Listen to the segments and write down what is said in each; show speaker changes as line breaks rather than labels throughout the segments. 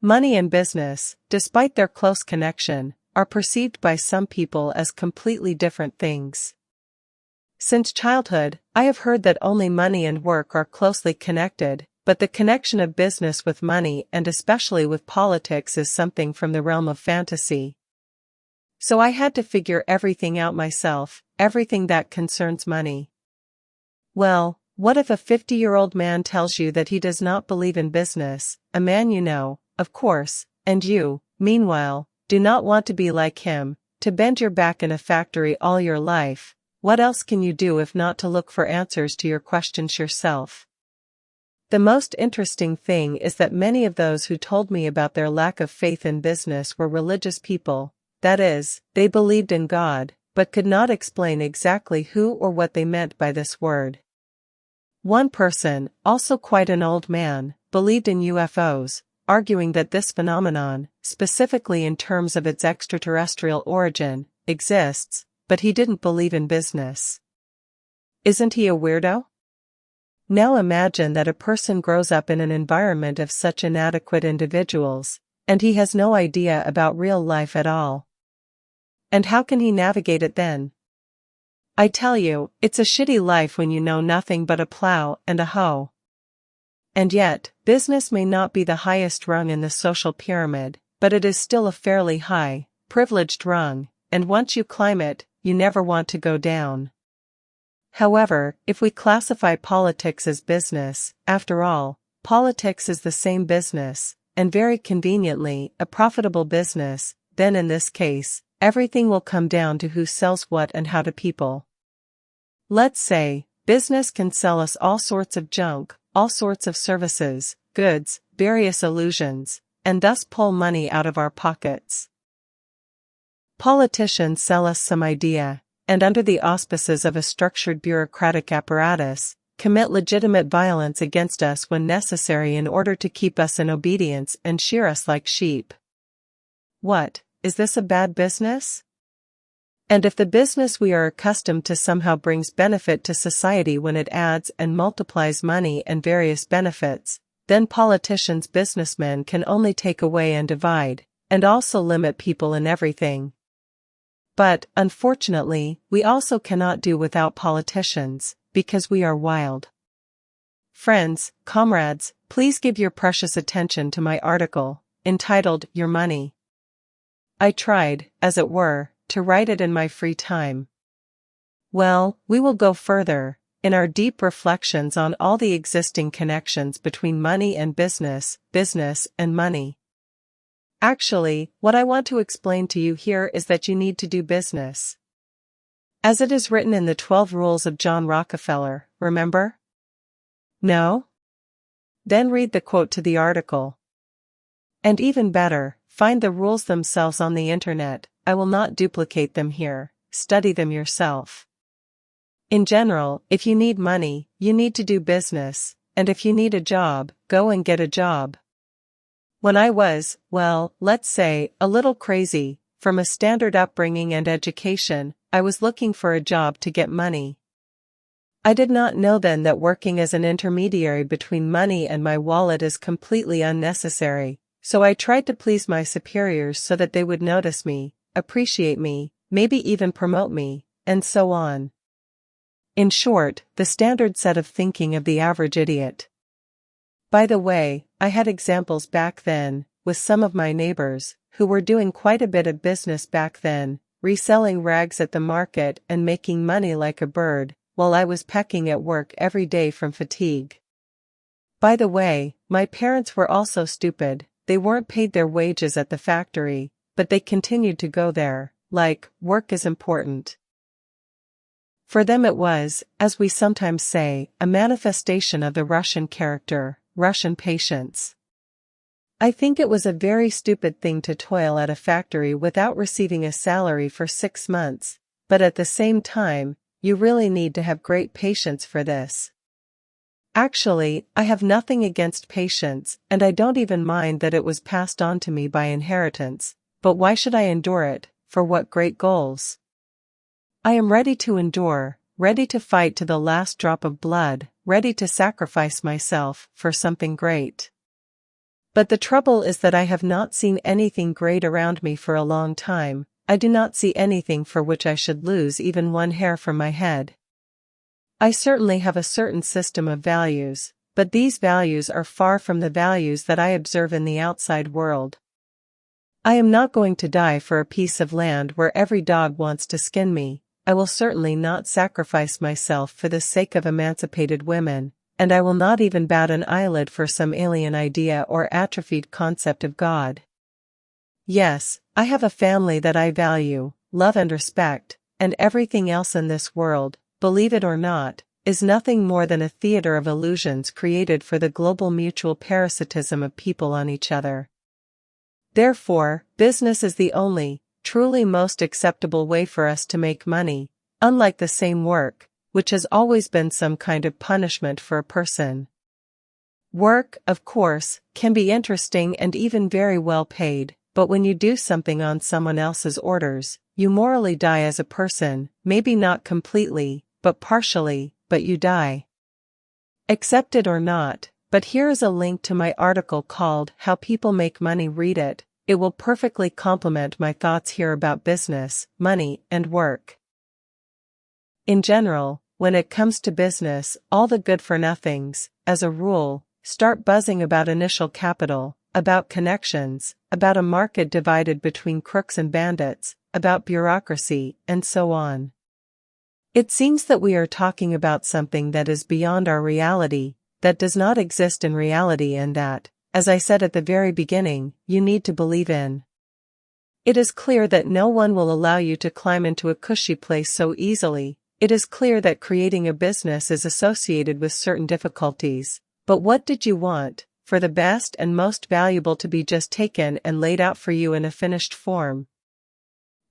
Money and business, despite their close connection, are perceived by some people as completely different things. Since childhood, I have heard that only money and work are closely connected, but the connection of business with money and especially with politics is something from the realm of fantasy. So I had to figure everything out myself, everything that concerns money. Well, what if a 50-year-old man tells you that he does not believe in business, a man you know, of course, and you, meanwhile, do not want to be like him, to bend your back in a factory all your life? What else can you do if not to look for answers to your questions yourself? The most interesting thing is that many of those who told me about their lack of faith in business were religious people. That is, they believed in God, but could not explain exactly who or what they meant by this word. One person, also quite an old man, believed in UFOs, arguing that this phenomenon, specifically in terms of its extraterrestrial origin, exists, but he didn't believe in business. Isn't he a weirdo? Now imagine that a person grows up in an environment of such inadequate individuals, and he has no idea about real life at all. And how can he navigate it then? I tell you, it's a shitty life when you know nothing but a plow and a hoe. And yet, business may not be the highest rung in the social pyramid, but it is still a fairly high, privileged rung, and once you climb it, you never want to go down. However, if we classify politics as business, after all, politics is the same business, and very conveniently, a profitable business, then in this case, everything will come down to who sells what and how to people. Let's say, business can sell us all sorts of junk, all sorts of services, goods, various illusions, and thus pull money out of our pockets. Politicians sell us some idea, and under the auspices of a structured bureaucratic apparatus, commit legitimate violence against us when necessary in order to keep us in obedience and shear us like sheep. What, is this a bad business? And if the business we are accustomed to somehow brings benefit to society when it adds and multiplies money and various benefits, then politicians, businessmen can only take away and divide, and also limit people in everything. But, unfortunately, we also cannot do without politicians, because we are wild. Friends, comrades, please give your precious attention to my article, entitled Your Money. I tried, as it were, to write it in my free time. Well, we will go further, in our deep reflections on all the existing connections between money and business and money. Actually, what I want to explain to you here is that you need to do business. As it is written in the 12 Rules of John Rockefeller, remember? No? Then read the quote to the article. And even better, find the rules themselves on the internet. I will not duplicate them here, study them yourself. In general, if you need money, you need to do business, and if you need a job, go and get a job. When I was, well, let's say, a little crazy, from a standard upbringing and education, I was looking for a job to get money. I did not know then that working as an intermediary between money and my wallet is completely unnecessary, so I tried to please my superiors so that they would notice me, appreciate me, maybe even promote me, and so on. In short, the standard set of thinking of the average idiot. By the way, I had examples back then, with some of my neighbors, who were doing quite a bit of business back then, reselling rags at the market and making money like a bird, while I was pecking at work every day from fatigue. By the way, my parents were also stupid. They weren't paid their wages at the factory, but they continued to go there, like, work is important. For them it was, as we sometimes say, a manifestation of the Russian character, Russian patience. I think it was a very stupid thing to toil at a factory without receiving a salary for 6 months, but at the same time, you really need to have great patience for this. Actually, I have nothing against patience, and I don't even mind that it was passed on to me by inheritance, but why should I endure it, for what great goals? I am ready to endure, ready to fight to the last drop of blood, ready to sacrifice myself for something great. But the trouble is that I have not seen anything great around me for a long time. I do not see anything for which I should lose even one hair from my head. I certainly have a certain system of values, but these values are far from the values that I observe in the outside world. I am not going to die for a piece of land where every dog wants to skin me. I will certainly not sacrifice myself for the sake of emancipated women, and I will not even bat an eyelid for some alien idea or atrophied concept of God. Yes, I have a family that I value, love and respect, and everything else in this world, believe it or not, is nothing more than a theater of illusions created for the global mutual parasitism of people on each other. Therefore, business is the only, truly most acceptable way for us to make money, unlike the same work, which has always been some kind of punishment for a person. Work, of course, can be interesting and even very well paid, but when you do something on someone else's orders, you morally die as a person, maybe not completely, but partially, but you die. Accept it or not, but here is a link to my article called How People Make Money. Read it, it will perfectly complement my thoughts here about business, money, and work. In general, when it comes to business, all the good-for-nothings, as a rule, start buzzing about initial capital, about connections, about a market divided between crooks and bandits, about bureaucracy, and so on. It seems that we are talking about something that is beyond our reality, that does not exist in reality, and that, as I said at the very beginning, you need to believe in. It is clear that no one will allow you to climb into a cushy place so easily. It is clear that creating a business is associated with certain difficulties. But what did you want? For the best and most valuable to be just taken and laid out for you in a finished form.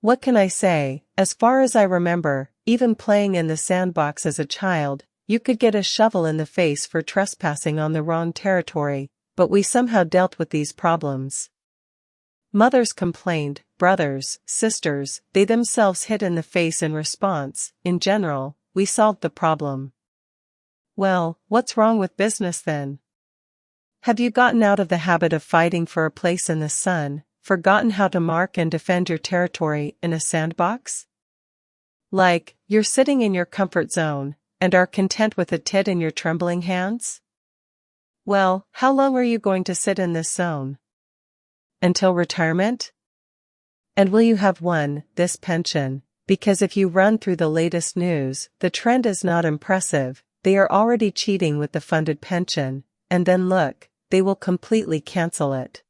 What can I say? As far as I remember, even playing in the sandbox as a child, you could get a shovel in the face for trespassing on the wrong territory, but we somehow dealt with these problems. Mothers complained, brothers, sisters, they themselves hit in the face in response. In general, we solved the problem. Well, what's wrong with business then? Have you gotten out of the habit of fighting for a place in the sun, forgotten how to mark and defend your territory in a sandbox? Like, you're sitting in your comfort zone, and are content with a tit in your trembling hands? Well, how long are you going to sit in this zone? Until retirement? And will you have this pension? Because if you run through the latest news, the trend is not impressive. They are already cheating with the funded pension, and then look, they will completely cancel it.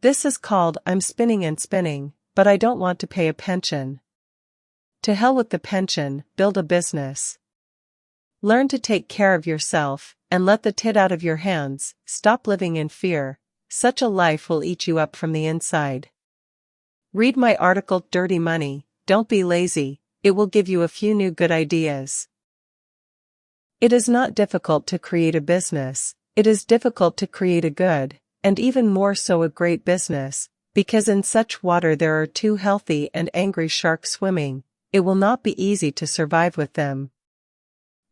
This is called I'm spinning and spinning, but I don't want to pay a pension. To hell with the pension, build a business. Learn to take care of yourself, and let the tit out of your hands. Stop living in fear. Such a life will eat you up from the inside. Read my article Dirty Money. Don't be lazy, it will give you a few new good ideas. It is not difficult to create a business, it is difficult to create a good, and even more so a great business, because in such water there are two healthy and angry sharks swimming. It will not be easy to survive with them.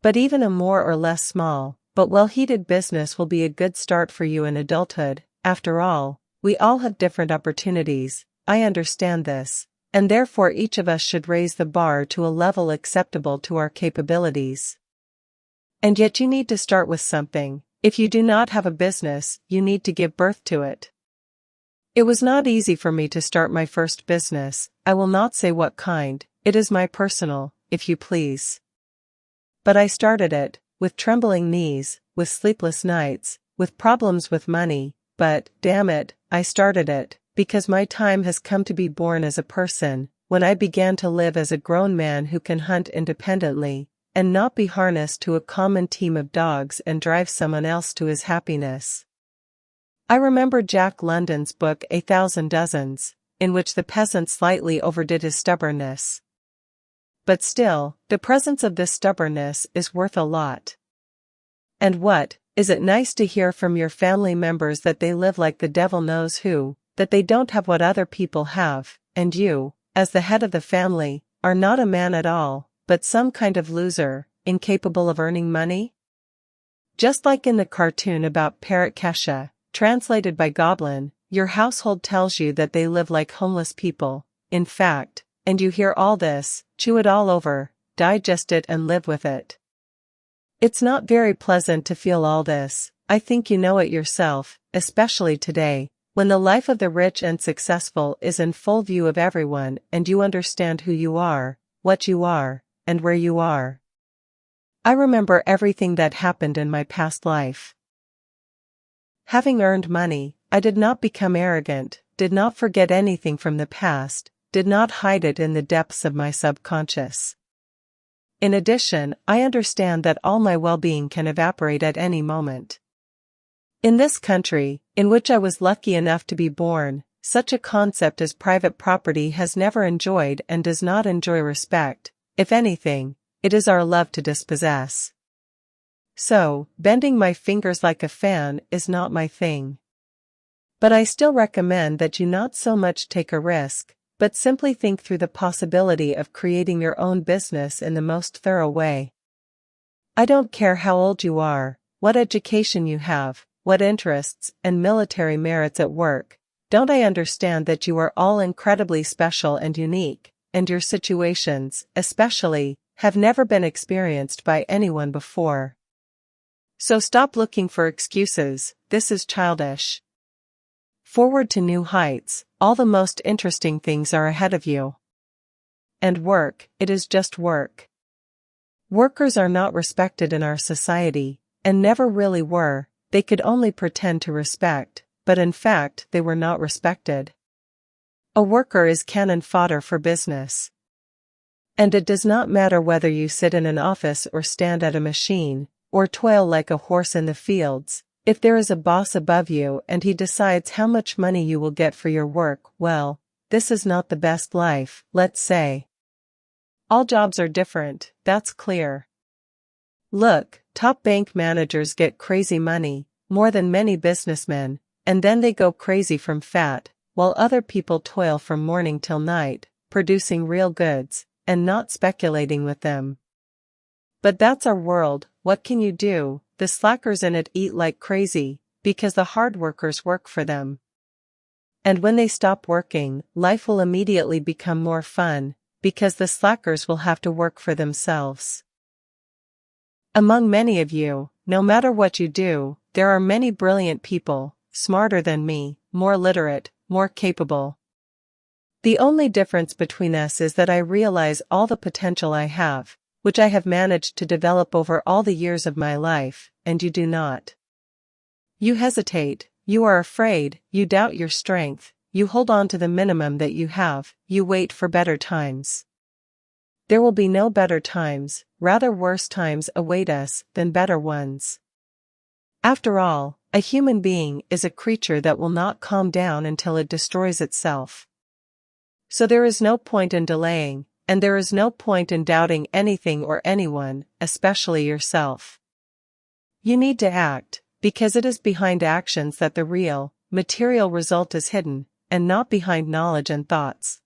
But even a more or less small, but well-heated business will be a good start for you in adulthood. After all, we all have different opportunities, I understand this, and therefore each of us should raise the bar to a level acceptable to our capabilities. And yet you need to start with something. If you do not have a business, you need to give birth to it. It was not easy for me to start my first business. I will not say what kind, it is my personal, if you please. But I started it, with trembling knees, with sleepless nights, with problems with money, but, damn it, I started it, because my time has come to be born as a person, when I began to live as a grown man who can hunt independently, and not be harnessed to a common team of dogs and drive someone else to his happiness. I remember Jack London's book A Thousand Dozens, in which the peasant slightly overdid his stubbornness. But still, the presence of this stubbornness is worth a lot. And what, is it nice to hear from your family members that they live like the devil knows who, that they don't have what other people have, and you, as the head of the family, are not a man at all, but some kind of loser, incapable of earning money? Just like in the cartoon about Parrot Kesha, Translated by Goblin, your household tells you that they live like homeless people, in fact, and you hear all this, chew it all over, digest it and live with it. It's not very pleasant to feel all this. I think you know it yourself, especially today, when the life of the rich and successful is in full view of everyone and you understand who you are, what you are, and where you are. I remember everything that happened in my past life. Having earned money, I did not become arrogant, did not forget anything from the past, did not hide it in the depths of my subconscious. In addition, I understand that all my well-being can evaporate at any moment. In this country, in which I was lucky enough to be born, such a concept as private property has never enjoyed and does not enjoy respect. If anything, it is our love to dispossess. So, bending my fingers like a fan is not my thing. But I still recommend that you not so much take a risk, but simply think through the possibility of creating your own business in the most thorough way. I don't care how old you are, what education you have, what interests and military merits at work. Don't I understand that you are all incredibly special and unique, and your situations, especially, have never been experienced by anyone before. So stop looking for excuses, this is childish. Forward to new heights, all the most interesting things are ahead of you. And work, it is just work. Workers are not respected in our society, and never really were. They could only pretend to respect, but in fact they were not respected. A worker is cannon fodder for business. And it does not matter whether you sit in an office or stand at a machine, or toil like a horse in the fields. If there is a boss above you and he decides how much money you will get for your work, well, this is not the best life, let's say. All jobs are different, that's clear. Look, top bank managers get crazy money, more than many businessmen, and then they go crazy from fat, while other people toil from morning till night, producing real goods, and not speculating with them. But that's our world, what can you do? The slackers in it eat like crazy, because the hard workers work for them. And when they stop working, life will immediately become more fun, because the slackers will have to work for themselves. Among many of you, no matter what you do, there are many brilliant people, smarter than me, more literate, more capable. The only difference between us is that I realize all the potential I have, which I have managed to develop over all the years of my life, and you do not. You hesitate, you are afraid, you doubt your strength, you hold on to the minimum that you have, you wait for better times. There will be no better times, rather worse times await us than better ones. After all, a human being is a creature that will not calm down until it destroys itself. So there is no point in delaying, and there is no point in doubting anything or anyone, especially yourself. You need to act, because it is behind actions that the real, material result is hidden, and not behind knowledge and thoughts.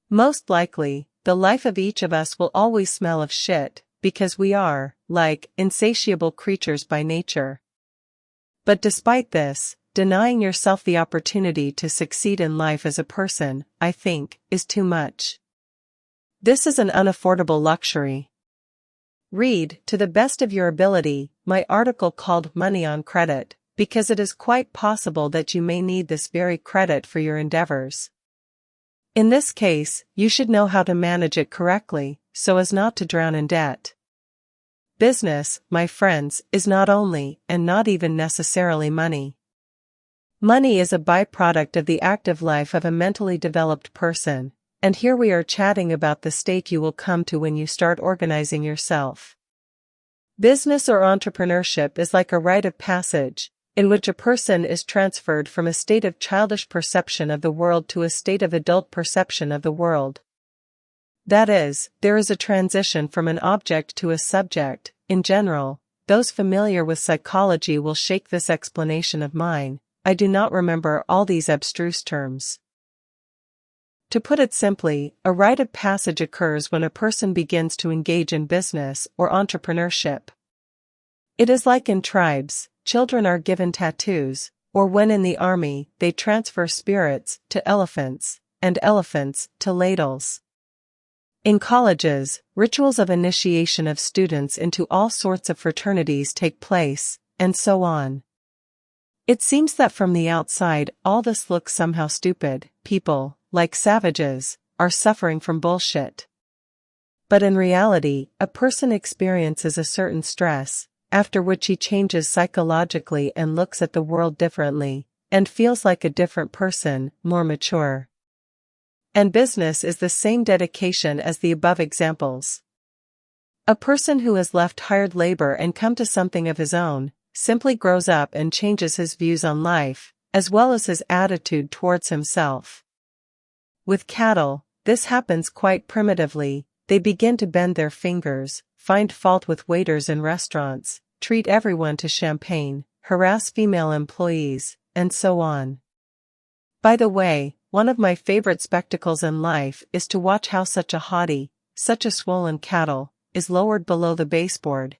Most likely, the life of each of us will always smell of shit, because we are, like, insatiable creatures by nature. But despite this, denying yourself the opportunity to succeed in life as a person, I think, is too much. This is an unaffordable luxury. Read, to the best of your ability, my article called Money on Credit, because it is quite possible that you may need this very credit for your endeavors. In this case, you should know how to manage it correctly, so as not to drown in debt. Business, my friends, is not only, and not even necessarily money. Money is a byproduct of the active life of a mentally developed person. And here we are chatting about the state you will come to when you start organizing yourself. Business or entrepreneurship is like a rite of passage, in which a person is transferred from a state of childish perception of the world to a state of adult perception of the world. That is, there is a transition from an object to a subject. In general, those familiar with psychology will shake this explanation of mine. I do not remember all these abstruse terms. To put it simply, a rite of passage occurs when a person begins to engage in business or entrepreneurship. It is like in tribes, children are given tattoos, or when in the army, they transfer spirits to elephants, and elephants to ladles. In colleges, rituals of initiation of students into all sorts of fraternities take place, and so on. It seems that from the outside all this looks somehow stupid. People, like savages, are suffering from bullshit. But in reality, a person experiences a certain stress, after which he changes psychologically and looks at the world differently, and feels like a different person, more mature. And business is the same dedication as the above examples. A person who has left hired labor and come to something of his own, simply grows up and changes his views on life, as well as his attitude towards himself. With cattle, this happens quite primitively. They begin to bend their fingers, find fault with waiters in restaurants, treat everyone to champagne, harass female employees, and so on. By the way, one of my favorite spectacles in life is to watch how such a haughty, such a swollen cattle, is lowered below the baseboard.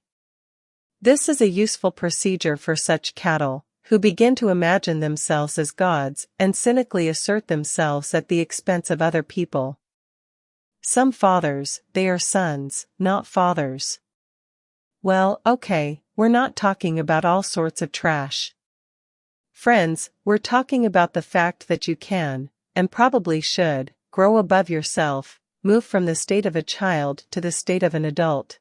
This is a useful procedure for such cattle, who begin to imagine themselves as gods and cynically assert themselves at the expense of other people. Some fathers, they are sons, not fathers. Well, okay, we're not talking about all sorts of trash. Friends, we're talking about the fact that you can, and probably should, grow above yourself, move from the state of a child to the state of an adult.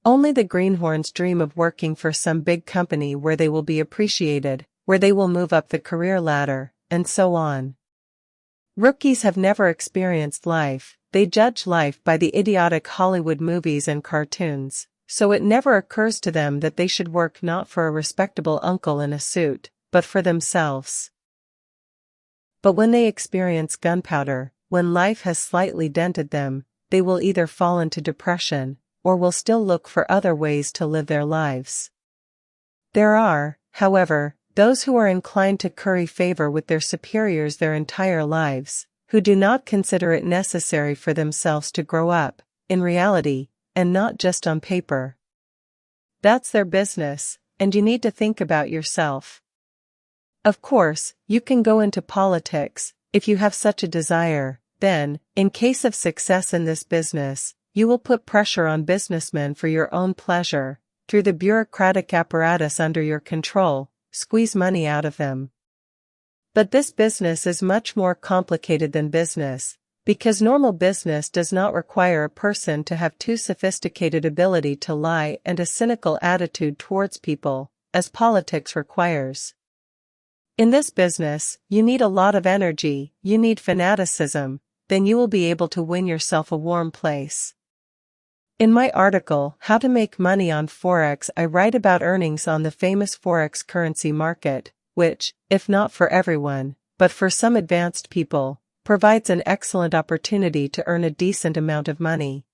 Only the greenhorns dream of working for some big company where they will be appreciated, where they will move up the career ladder, and so on. Rookies have never experienced life. They judge life by the idiotic Hollywood movies and cartoons, so it never occurs to them that they should work not for a respectable uncle in a suit, but for themselves. But when they experience gunpowder, when life has slightly dented them, they will either fall into depression, or will still look for other ways to live their lives. There are, however, those who are inclined to curry favor with their superiors their entire lives, who do not consider it necessary for themselves to grow up, in reality, and not just on paper. That's their business, and you need to think about yourself. Of course, you can go into politics, if you have such a desire. Then, in case of success in this business, you will put pressure on businessmen for your own pleasure, through the bureaucratic apparatus under your control, squeeze money out of them. But this business is much more complicated than business, because normal business does not require a person to have too sophisticated ability to lie and a cynical attitude towards people, as politics requires. In this business, you need a lot of energy, you need fanaticism, then you will be able to win yourself a warm place. In my article, How to Make Money on Forex, I write about earnings on the famous Forex currency market, which, if not for everyone, but for some advanced people, provides an excellent opportunity to earn a decent amount of money.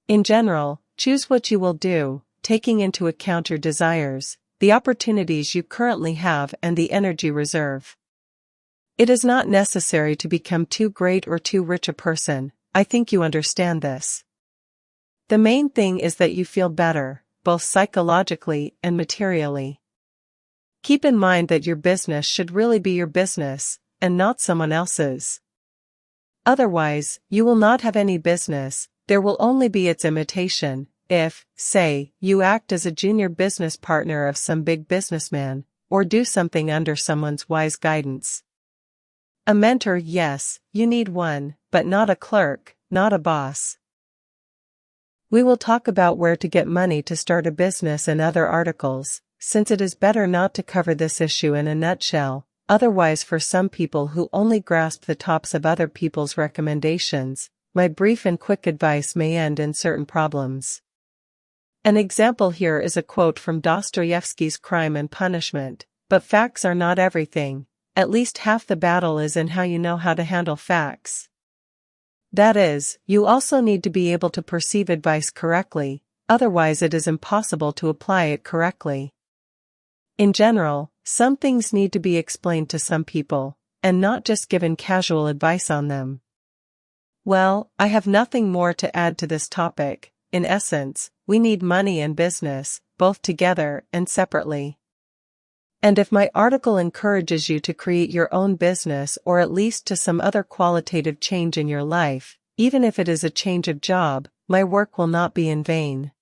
In general, choose what you will do, taking into account your desires, the opportunities you currently have and the energy reserve. It is not necessary to become too great or too rich a person. I think you understand this. The main thing is that you feel better, both psychologically and materially. Keep in mind that your business should really be your business, and not someone else's. Otherwise, you will not have any business, there will only be its imitation. If, say, you act as a junior business partner of some big businessman, or do something under someone's wise guidance. A mentor, yes, you need one, but not a clerk, not a boss. We will talk about where to get money to start a business in other articles, since it is better not to cover this issue in a nutshell, otherwise for some people who only grasp the tops of other people's recommendations, my brief and quick advice may end in certain problems. An example here is a quote from Dostoevsky's Crime and Punishment, but facts are not everything, at least half the battle is in how you know how to handle facts. That is, you also need to be able to perceive advice correctly, otherwise it is impossible to apply it correctly. In general, some things need to be explained to some people, and not just given casual advice on them. Well, I have nothing more to add to this topic. In essence, we need money and business, both together and separately. And if my article encourages you to create your own business or at least to some other qualitative change in your life, even if it is a change of job, my work will not be in vain.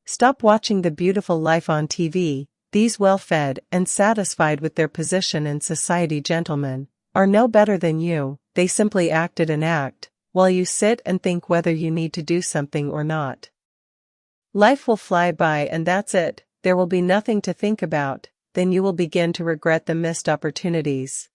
Stop watching the beautiful life on TV. These well-fed and satisfied with their position in society gentlemen are no better than you. They simply acted an act, while you sit and think whether you need to do something or not. Life will fly by and that's it. There will be nothing to think about. Then you will begin to regret the missed opportunities.